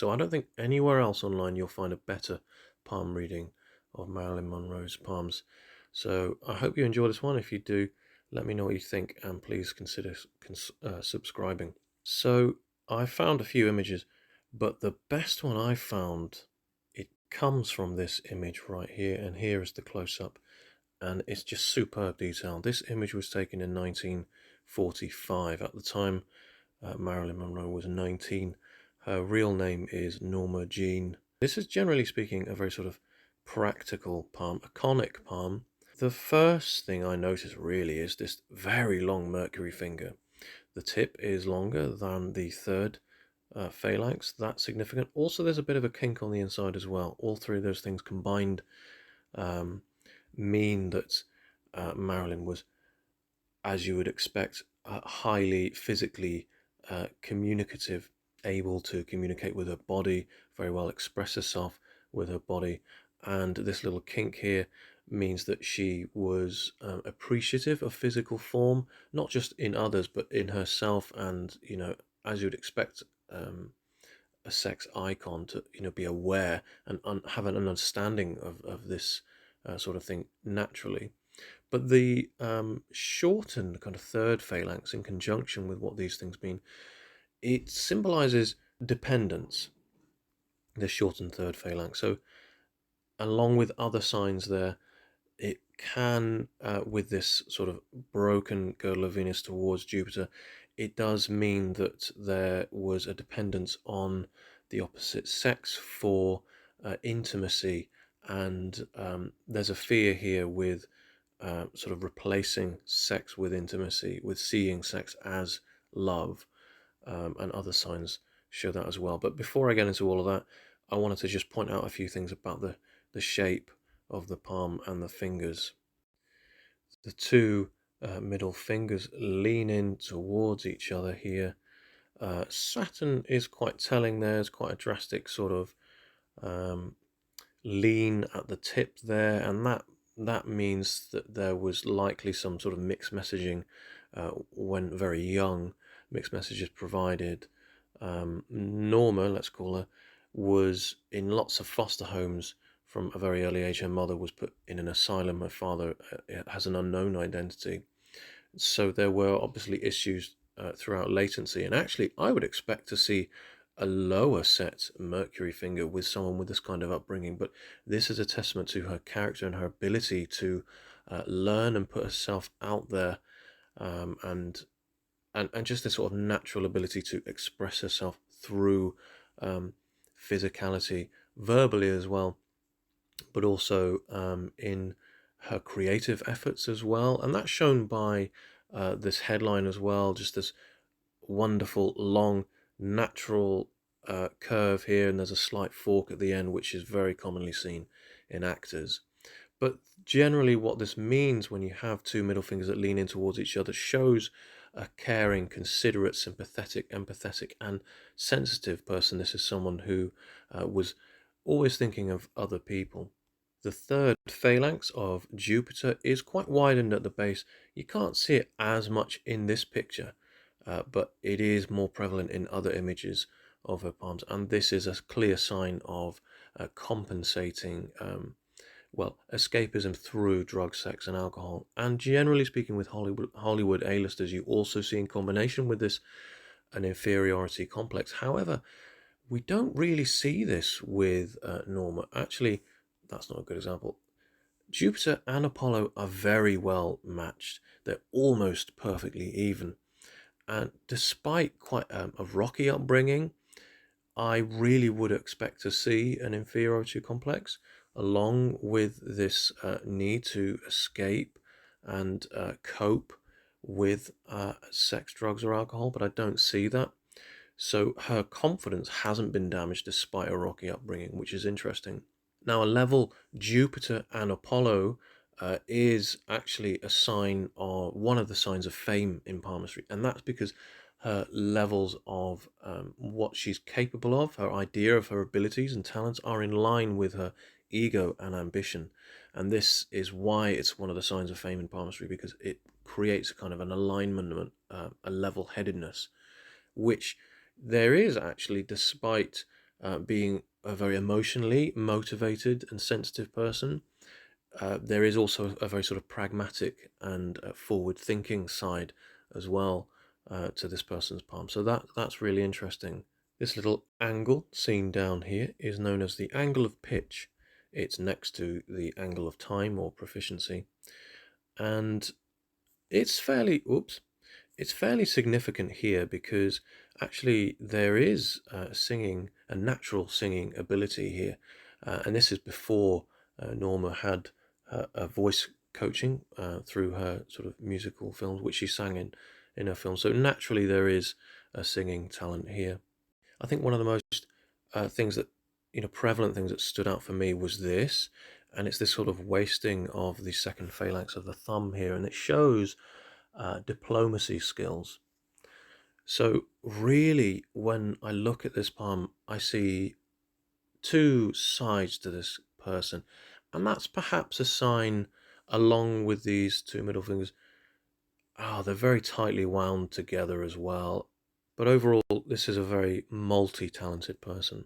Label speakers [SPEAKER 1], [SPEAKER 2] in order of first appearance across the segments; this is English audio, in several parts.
[SPEAKER 1] So I don't think anywhere else online you'll find a better palm reading of Marilyn Monroe's palms. So I hope you enjoy this one. If you do, let me know what you think, and please consider subscribing. So I found a few images, but the best one I found, it comes from this image right here, and here is the close-up, and it's just superb detail. This image was taken in 1945. At the time, Marilyn Monroe was 19. Her real name is Norma Jean. This is, generally speaking, a very sort of practical palm, a conic palm. The first thing I notice really is this very long Mercury finger. The tip is longer than the third phalanx. That's significant. Also, there's a bit of a kink on the inside as well. All three of those things combined mean that Marilyn was, as you would expect, highly physically communicative, able to communicate with her body, very well express herself with her body. And this little kink here means that she was appreciative of physical form, not just in others, but in herself. And, as you'd expect, a sex icon to, be aware and have an understanding of this sort of thing naturally. But the shortened kind of third phalanx, in conjunction with what these things mean, it symbolizes dependence, the shortened third phalanx. So along with other signs there, it can, with this sort of broken girdle of Venus towards Jupiter, it does mean that there was a dependence on the opposite sex for intimacy, and there's a fear here with sort of replacing sex with intimacy, with seeing sex as love, and other signs show that as well. But before I get into all of that, I wanted to just point out a few things about the shape of the palm and the fingers. The two middle fingers lean in towards each other here. Saturn is quite telling there. There's quite a drastic sort of lean at the tip there, and that means that there was likely some sort of mixed messaging when very young, mixed messages provided. Norma, let's call her, was in lots of foster homes from a very early age. Her mother was put in an asylum. Her father has an unknown identity. So there were obviously issues throughout latency. And actually, I would expect to see a lower set Mercury finger with someone with this kind of upbringing. But this is a testament to her character and her ability to learn and put herself out there, and just this sort of natural ability to express herself through physicality, verbally as well, but also in her creative efforts as well. And that's shown by this headline as well, just this wonderful long natural curve here, and there's a slight fork at the end, which is very commonly seen in actors. But generally what this means when you have two middle fingers that lean in towards each other shows a caring, considerate, sympathetic, empathetic, and sensitive person. This is someone who was always thinking of other people. The third phalanx of Jupiter is quite widened at the base. You can't see it as much in this picture, but it is more prevalent in other images of her palms. And this is a clear sign of compensating escapism through drug, sex, and alcohol. And generally speaking, with Hollywood A-listers, you also see in combination with this an inferiority complex. However, we don't really see this with Norma. Actually, that's not a good example. Jupiter and Apollo are very well matched. They're almost perfectly even. And despite quite a rocky upbringing, I really would expect to see an inferiority complex along with this need to escape and cope with sex, drugs, or alcohol, but I don't see that. So her confidence hasn't been damaged despite a rocky upbringing, which is interesting. Now, a level Jupiter and Apollo is actually a sign, or one of the signs of fame in palmistry, and that's because her levels of what she's capable of, her idea of her abilities and talents, are in line with her ego and ambition. And this is why it's one of the signs of fame in palmistry, because it creates a kind of an alignment, a level-headedness, which there is actually, despite being a very emotionally motivated and sensitive person. There is also a very sort of pragmatic and forward-thinking side as well to this person's palm. So that's really interesting. This little angle seen down here is known as the angle of pitch. It's next to the angle of time or proficiency, and it's fairly it's fairly significant here because actually there is a natural singing ability here, and this is before Norma had a voice coaching through her sort of musical films, which she sang in her film. So naturally there is a singing talent here. I think one of the most things that prevalent things that stood out for me was this, and it's this sort of wasting of the second phalanx of the thumb here, and it shows diplomacy skills. So really, when I look at this palm, I see two sides to this person, and that's perhaps a sign, along with these two middle fingers. They're very tightly wound together as well. But overall, this is a very multi-talented person.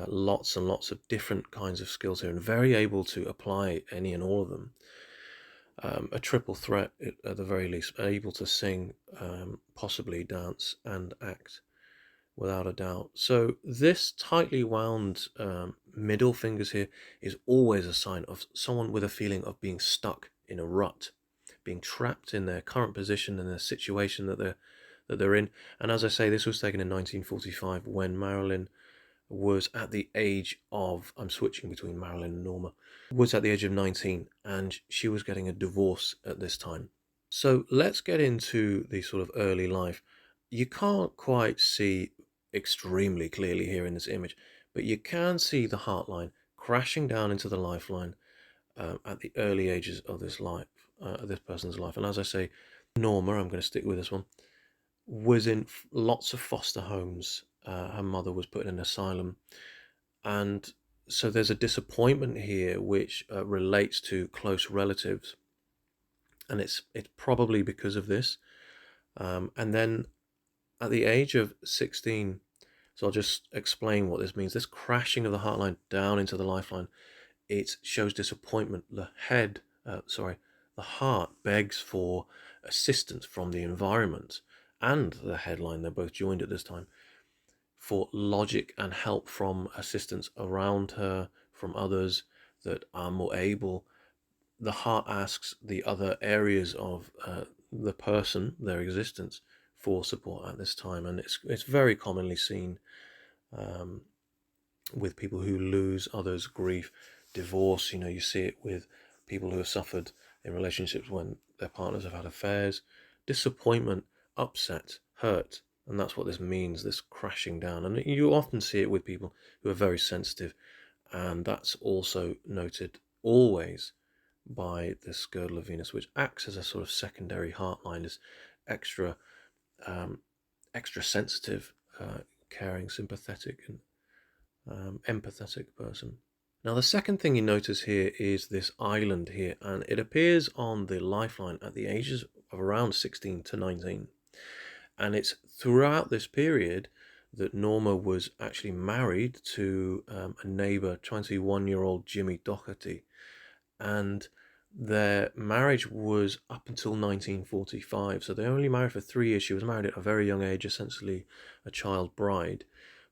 [SPEAKER 1] Lots and lots of different kinds of skills here, and very able to apply any and all of them. A triple threat at the very least, able to sing, possibly dance and act without a doubt. So this tightly wound middle fingers here is always a sign of someone with a feeling of being stuck in a rut, being trapped in their current position and their situation that they're in. And as I say, this was taken in 1945 when Marilyn was at the age of, I'm switching between Marilyn and Norma, was at the age of 19, and she was getting a divorce at this time. So let's get into the sort of early life. You can't quite see extremely clearly here in this image, but you can see the heart line crashing down into the lifeline at the early ages of this person's life. And as I say, Norma, I'm going to stick with this one, was in lots of foster homes. Her mother was put in an asylum, and so there's a disappointment here which relates to close relatives, and it's probably because of this. And then at the age of 16, so I'll just explain what this means. This crashing of the heart line down into the lifeline, it shows disappointment. The heart begs for assistance from the environment and the headline. They're both joined at this time, for logic and help from assistance around her, from others that are more able. The heart asks the other areas of the person, their existence, for support at this time, and it's very commonly seen with people who lose others, grief, divorce. You see it with people who have suffered in relationships when their partners have had affairs, disappointment, upset, hurt. And that's what this means, this crashing down. And you often see it with people who are very sensitive, and that's also noted always by this girdle of Venus, which acts as a sort of secondary heart line, this extra extra sensitive, caring, sympathetic, and empathetic person. Now, the second thing you notice here is this island here, and it appears on the lifeline at the ages of around 16 to 19. And it's throughout this period that Norma was actually married to a neighbor, 21-year-old Jimmy Doherty. And their marriage was up until 1945. So they only married for 3 years. She was married at a very young age, essentially a child bride.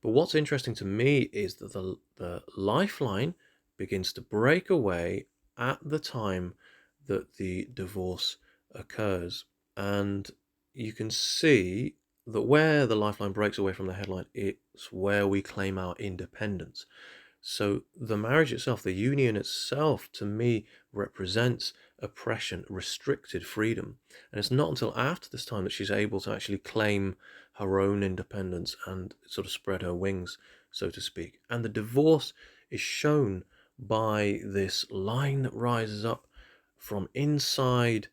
[SPEAKER 1] But what's interesting to me is that the lifeline begins to break away at the time that the divorce occurs. And you can see that where the lifeline breaks away from the headline, it's where we claim our independence. So the marriage itself, the union itself, to me, represents oppression, restricted freedom. And it's not until after this time that she's able to actually claim her own independence and sort of spread her wings, so to speak. And the divorce is shown by this line that rises up from inside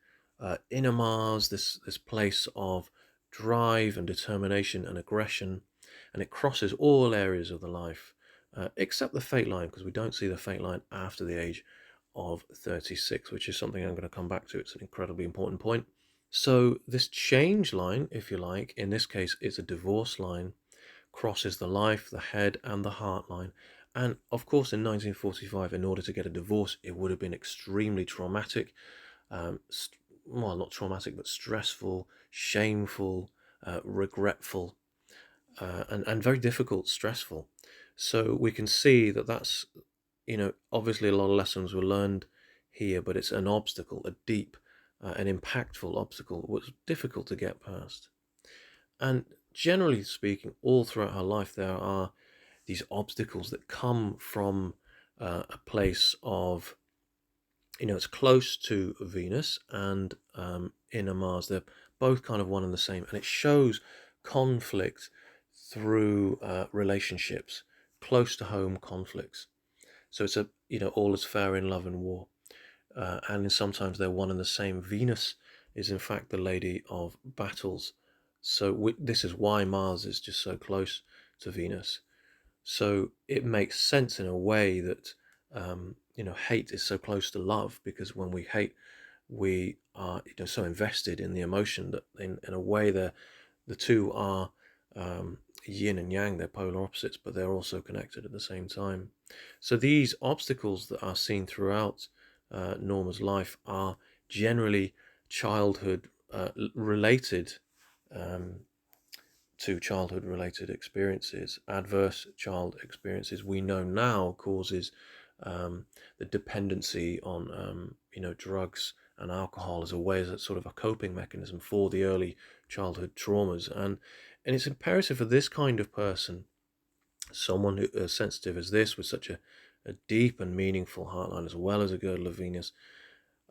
[SPEAKER 1] inner Mars, this place of drive and determination and aggression, and it crosses all areas of the life, except the fate line, because we don't see the fate line after the age of 36, which is something I'm going to come back to. It's an incredibly important point. So this change line, if you like, in this case, is a divorce line, crosses the life, the head, and the heart line. And of course, in 1945, in order to get a divorce, it would have been extremely traumatic. Well, not traumatic, but stressful, shameful, regretful, and very difficult, stressful. So we can see that that's, obviously a lot of lessons were learned here, but it's an obstacle, a deep, an impactful obstacle, which was difficult to get past. And generally speaking, all throughout her life, there are these obstacles that come from a place of, it's close to Venus and inner Mars. They're both kind of one and the same, and it shows conflict through relationships, close to home conflicts. So it's all is fair in love and war, and sometimes they're one and the same. Venus is in fact the lady of battles, so this is why Mars is just so close to Venus. So it makes sense in a way that hate is so close to love, because when we hate, we are so invested in the emotion that in a way the two are yin and yang. They're polar opposites, but they're also connected at the same time. So these obstacles that are seen throughout Norma's life are generally childhood related, to childhood related experiences. Adverse child experiences, we know now, causes the dependency on drugs and alcohol as a way, as a sort of a coping mechanism for the early childhood traumas. And it's imperative for this kind of person, someone who as sensitive as this, with such a deep and meaningful heartline, as well as a girdle of Venus,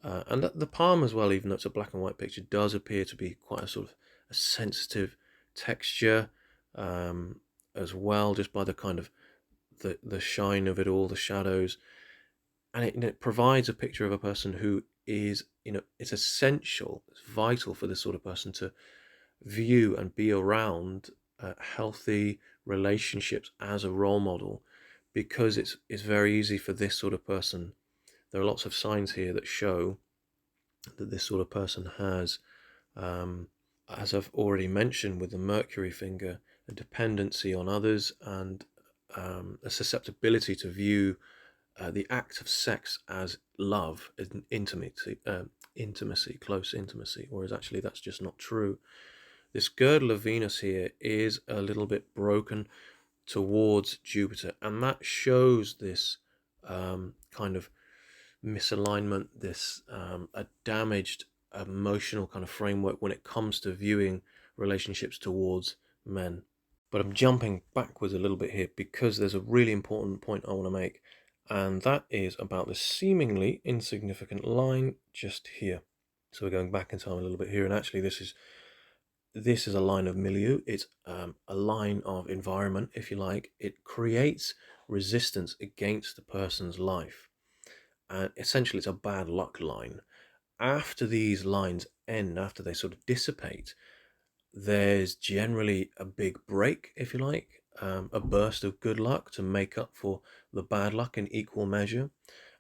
[SPEAKER 1] and the palm as well, even though it's a black and white picture, does appear to be quite a sort of a sensitive texture, as well, just by the kind of the shine of it all, the shadows. And it provides a picture of a person who is, it's essential, it's vital for this sort of person to view and be around healthy relationships as a role model, because it's very easy for this sort of person. There are lots of signs here that show that this sort of person has, as I've already mentioned with the Mercury finger, a dependency on others, and a susceptibility to view the act of sex as love, as intimacy, close intimacy, whereas actually that's just not true. This girdle of Venus here is a little bit broken towards Jupiter, and that shows this kind of misalignment, this a damaged emotional kind of framework when it comes to viewing relationships towards men. But I'm jumping backwards a little bit here, because there's a really important point I want to make, and that is about this seemingly insignificant line just here. So we're going back in time a little bit here, and actually this is a line of milieu. It's a line of environment, if you like. It creates resistance against the person's life, and essentially it's a bad luck line. After these lines end, after they sort of dissipate, there's generally a big break, if you like, a burst of good luck to make up for the bad luck in equal measure.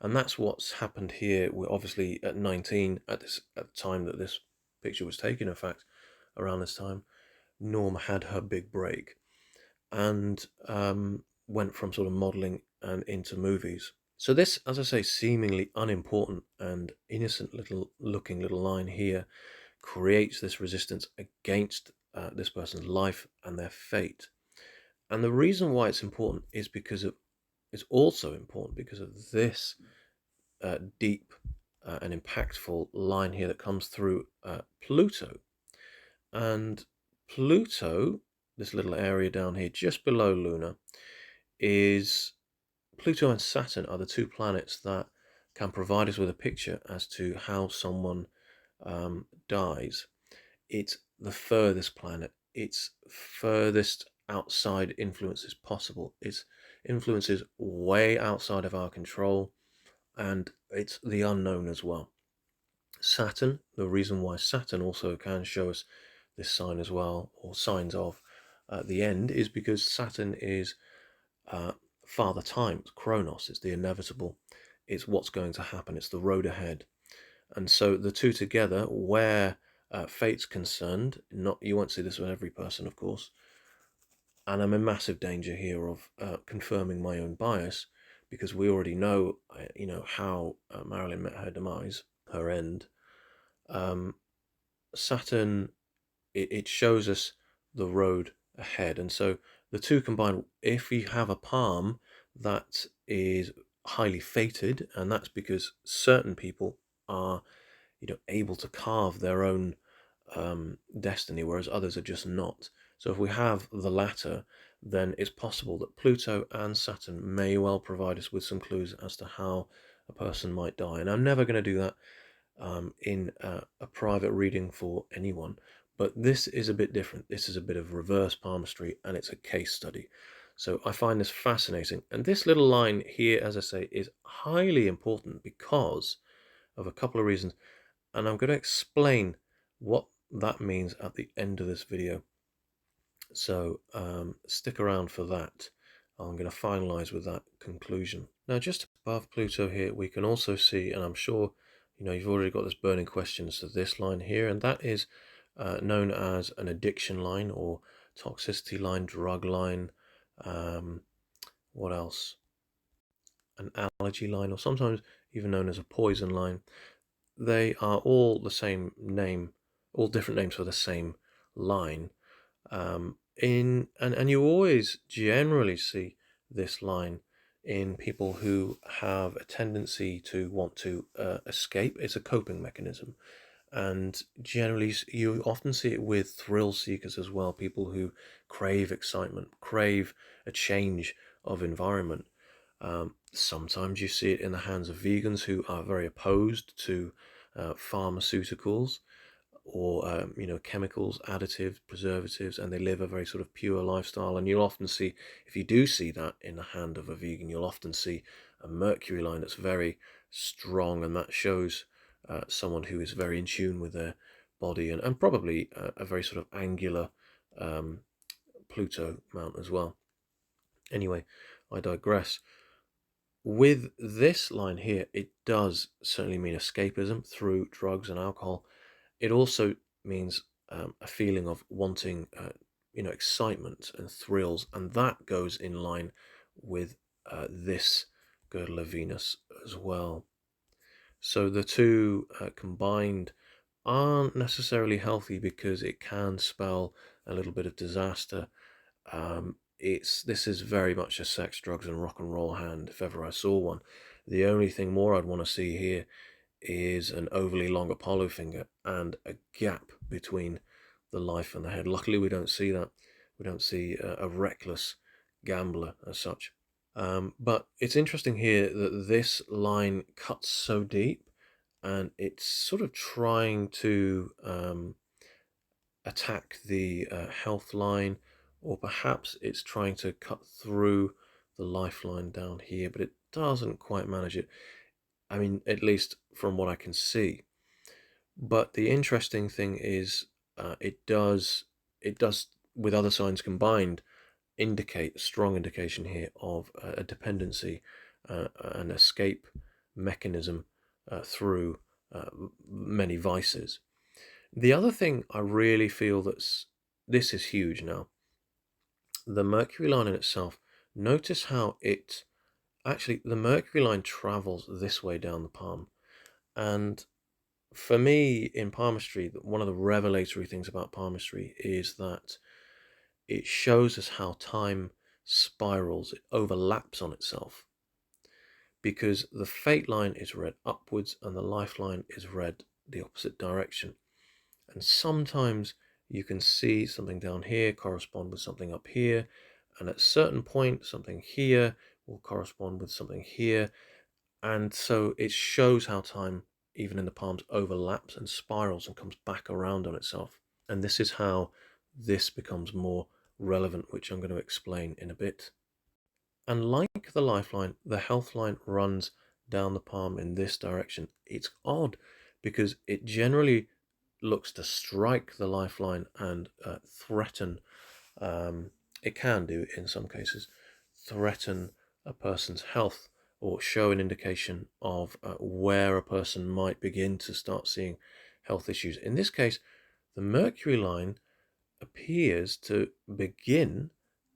[SPEAKER 1] And that's what's happened here. We're obviously at 19 at the time that this picture was taken. In fact, around this time, Norma had her big break, and went from sort of modeling and into movies. So this, as I say, seemingly unimportant and innocent looking little line here creates this resistance against this person's life and their fate. And the reason why it's important is because it's also important because of this deep and impactful line here that comes through Pluto. And Pluto, this little area down here just below Luna, is Pluto and Saturn are the two planets that can provide us with a picture as to how someone dies. It's the furthest planet. It's furthest outside influences possible. It's influences way outside of our control, and it's the unknown as well. Saturn, the reason why Saturn also can show us this sign as well, or signs of the end, is because Saturn is Father Time, it's Chronos, it's the inevitable, it's what's going to happen, it's the road ahead. And so the two together, where fate's concerned, not, you won't see this with every person, of course, And I'm in massive danger here of confirming my own bias, because we already know, how Marilyn met her demise, her end. Um, Saturn, it shows us the road ahead, and so the two combined, if we have a palm that is highly fated, and that's because certain people are, able to carve their own destiny, whereas others are just not. So if we have the latter, then it's possible that Pluto and Saturn may well provide us with some clues as to how a person might die. And I'm never going to do that in a private reading for anyone, but this is a bit different. This is a bit of reverse palmistry, and it's a case study. So I find this fascinating. And this little line here, as I say, is highly important because of a couple of reasons. And I'm going to explain what that means at the end of this video. So stick around for that. I'm going to finalize with that conclusion. Now, just above Pluto here, we can also see, and I'm sure you've already got this burning question as to this line here, and that is known as an addiction line or toxicity line, drug line. What else? An allergy line, or sometimes even known as a poison line. They are all the same name, all different names for the same line. And you always generally see this line in people who have a tendency to want to escape. It's a coping mechanism, and generally you often see it with thrill seekers as well, people who crave excitement, crave a change of environment. Sometimes you see it in the hands of vegans who are very opposed to pharmaceuticals or chemicals, additives, preservatives, and they live a very sort of pure lifestyle. And you'll often see, if you do see that in the hand of a vegan, you'll often see a Mercury line that's very strong, and that shows someone who is very in tune with their body, and probably a very sort of angular Pluto mount as well. Anyway, I digress. With this line here, it does certainly mean escapism through drugs and alcohol. It also means a feeling of wanting, excitement and thrills, and that goes in line with this girdle of Venus as well. So the two combined aren't necessarily healthy, because it can spell a little bit of disaster. This is very much a sex, drugs, and rock and roll hand, if ever I saw one. The only thing more I'd want to see here is an overly long Apollo finger and a gap between the life and the head. Luckily, we don't see that. We don't see a reckless gambler as such. But it's interesting here that this line cuts so deep, and it's sort of trying to attack the health line, or perhaps it's trying to cut through the lifeline down here, but it doesn't quite manage it. I mean, at least from what I can see. But the interesting thing is, it does, with other signs combined, indicate a strong indication here of a dependency, an escape mechanism through many vices. The other thing I really feel this is huge now. The Mercury line in itself, notice how the Mercury line travels this way down the palm. And for me, in palmistry, one of the revelatory things about palmistry is that it shows us how time spirals, it overlaps on itself, because the fate line is read upwards and the lifeline is read the opposite direction. And sometimes you can see something down here correspond with something up here, and at a certain point something here will correspond with something here. And so it shows how time, even in the palms, overlaps and spirals and comes back around on itself. And this is how this becomes more relevant, which I'm going to explain in a bit. And like the lifeline, the health line runs down the palm in this direction. It's odd because it generally looks to strike the lifeline and threaten, it can do in some cases, threaten a person's health, or show an indication of where a person might begin to start seeing health issues. In this case, the Mercury line appears to begin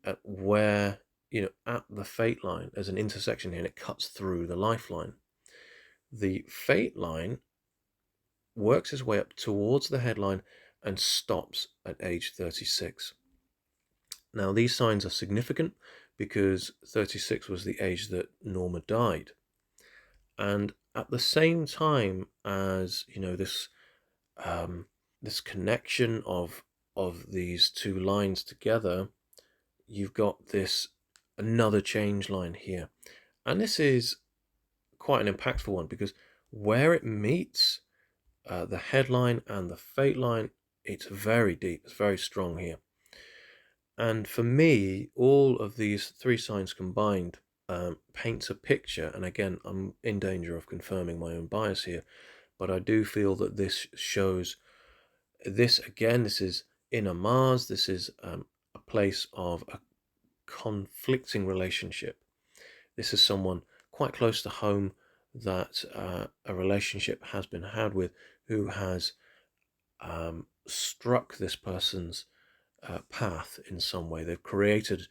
[SPEAKER 1] at where, at the fate line, there's an intersection here and it cuts through the lifeline. The fate line works its way up towards the headline and stops at age 36. Now, these signs are significant because 36 was the age that Norma died. And at the same time as, this connection of these two lines together, you've got another change line here. And this is quite an impactful one because where it meets the headline and the fate line, it's very deep, it's very strong here. And for me, all of these three signs combined paints a picture. And again, I'm in danger of confirming my own bias here, but I do feel that this shows this again. This is inner Mars. This is a place of a conflicting relationship. This is someone quite close to home that a relationship has been had with, who has struck this person's path in some way. They've created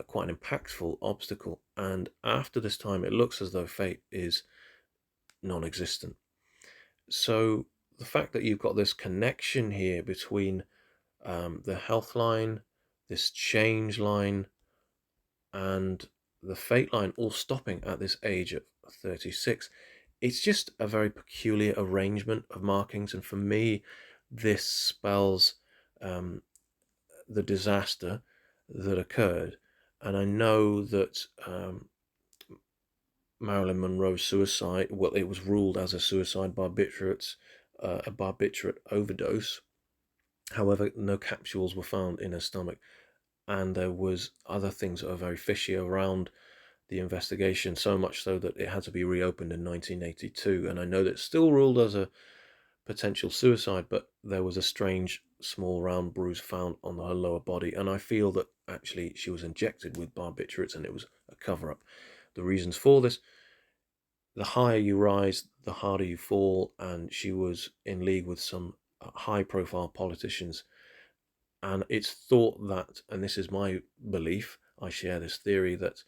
[SPEAKER 1] quite an impactful obstacle, and after this time it looks as though fate is non-existent. So the fact that you've got this connection here between the health line, this change line, and the fate line all stopping at this age of 36, it's just a very peculiar arrangement of markings. And for me, this spells the disaster that occurred. And I know that Marilyn Monroe's suicide, well, it was ruled as a suicide barbiturate, a barbiturate overdose. However, no capsules were found in her stomach, and there was other things that are very fishy around the investigation, so much so that it had to be reopened in 1982. And I know that it's still ruled as a potential suicide, but there was a strange small round bruise found on her lower body, and I feel that actually she was injected with barbiturates and it was a cover-up. The reasons for this: the higher you rise, the harder you fall, and she was in league with some high-profile politicians. And it's thought that, and this is my belief, I share this theory, that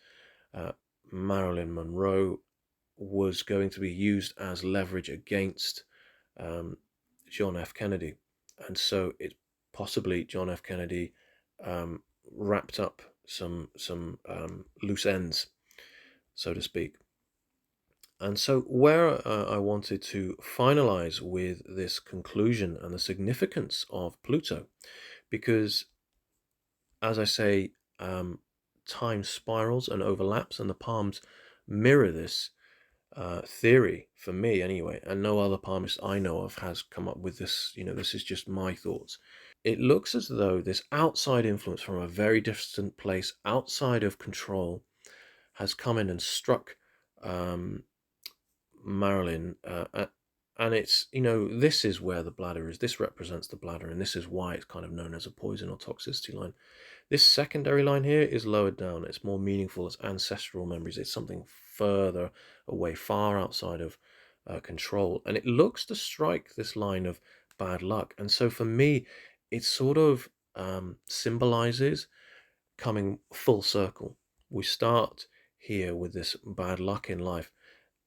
[SPEAKER 1] Marilyn Monroe was going to be used as leverage against John F. Kennedy. And so it possibly John F. Kennedy wrapped up some loose ends, so to speak. And so where I wanted to finalize with this conclusion and the significance of Pluto, because as I say, time spirals and overlaps, and the palms mirror this theory for me anyway, and no other palmist I know of has come up with this. This is just my thoughts. It looks as though this outside influence from a very distant place outside of control has come in and struck Marilyn, and it's, this is where the bladder is. This represents the bladder, and this is why it's kind of known as a poison or toxicity line. This secondary line here is lowered down. It's more meaningful. It's ancestral memories. It's something further away, far outside of control. And it looks to strike this line of bad luck. And so for me, it sort of symbolizes coming full circle. We start here with this bad luck in life.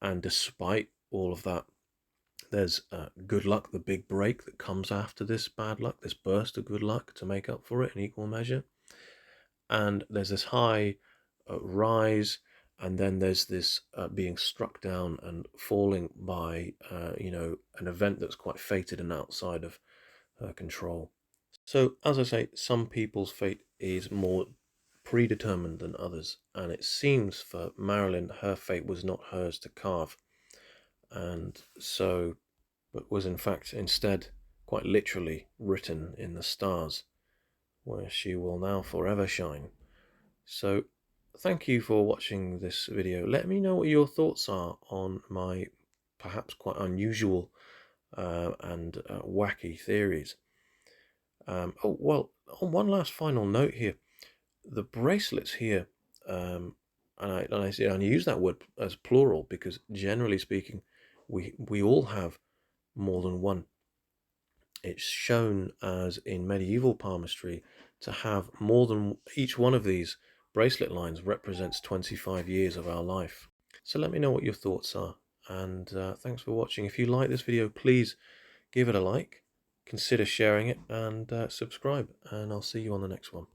[SPEAKER 1] And despite all of that, there's good luck, the big break that comes after this bad luck, this burst of good luck to make up for it in equal measure. And there's this high rise, and then there's this being struck down and falling by, an event that's quite fated and outside of control. So, as I say, some people's fate is more predetermined than others, and it seems for Marilyn, her fate was not hers to carve, and so, but was in fact instead quite literally written in the stars, where she will now forever shine. So thank you for watching this video. Let me know what your thoughts are on my perhaps quite unusual and wacky theories. Oh, well, on one last final note here, the bracelets here, and I use that word as plural because generally speaking, we all have more than one. It's shown as in medieval palmistry to have more than each one of these bracelet lines represents 25 years of our life. So let me know what your thoughts are, and thanks for watching. If you like this video, please give it a like, consider sharing it, and subscribe, and I'll see you on the next one.